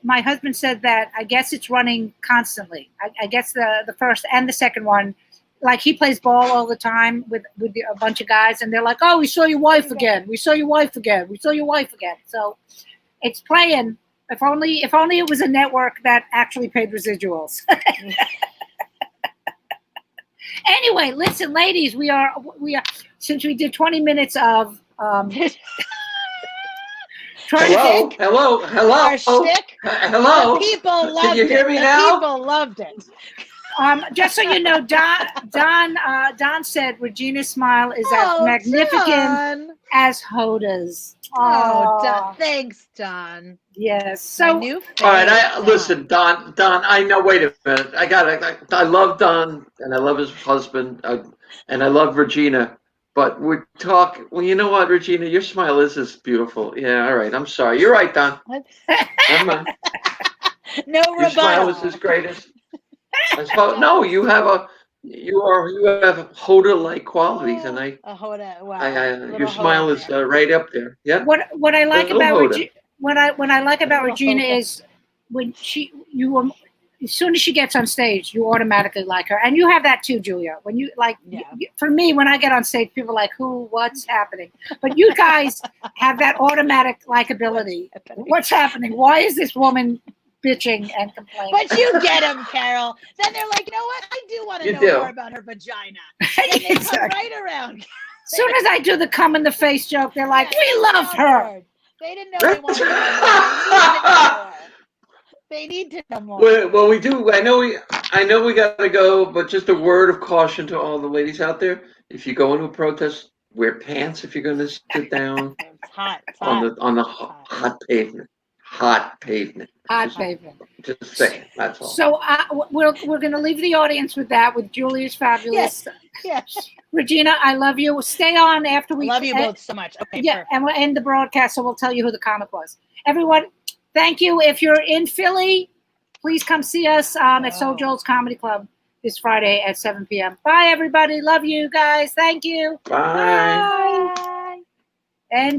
my husband said that I guess it's running constantly. I guess the first and the second one, like he plays ball all the time with a bunch of guys, and they're like, "Oh, we saw your wife again. We saw your wife again. We saw your wife again." So it's playing. If only it was a network that actually paid residuals. Anyway, listen, ladies, we are since we did 20 minutes of hello. Our shtick. Hello. The people loved Can you hear it. me The now? people loved it. Just so you know, Don said Regina's smile is as magnificent Don. as Hoda's. Oh, Don. Thanks, Don. Yes. So, all right. Listen, Don. I know. Wait a minute. I love Don, and I love his husband, and I love Regina. But we talk. Well, you know what, Regina? Your smile is beautiful. Yeah. All right. I'm sorry. You're right, Don. Never mind. No rebuttal. Your smile is as great as. No, you have Hoda-like qualities, and Hoda. Wow. your smile is right up there. Yeah. What I like about what I like about Regina is when as soon as she gets on stage, you automatically like her, and you have that too, Julia. When you for me, when I get on stage, people are like, "Who? What's happening?" But you guys have that automatic likability. What's happening? Why is this woman bitching and complaining. But you get them, Carol. Then they're like, you know what? I do want to You know do. more about her vagina. Then they come Exactly. right around. As soon as I do the cum in the face joke, they're like, Yeah, we love her. They didn't know they wanted to know more. They need to know more. Well, we do. I know we got to go, but just a word of caution to all the ladies out there: if you go into a protest, wear pants if you're going to sit down It's hot. It's on hot. the hot pavement. Hot pavement. Hot pavement. Just saying. That's all. So we're going to leave the audience with that, with Julia's fabulous. Yes. Regina, I love you. Stay on after we. I love you both so much. Okay. Yeah, Perfect. and we'll end the broadcast, so we'll tell you who the comic was. Everyone, thank you. If you're in Philly, please come see us at Soul Joel's Comedy Club this Friday at 7 p.m. Bye, everybody. Love you guys. Thank you. Bye. Bye. And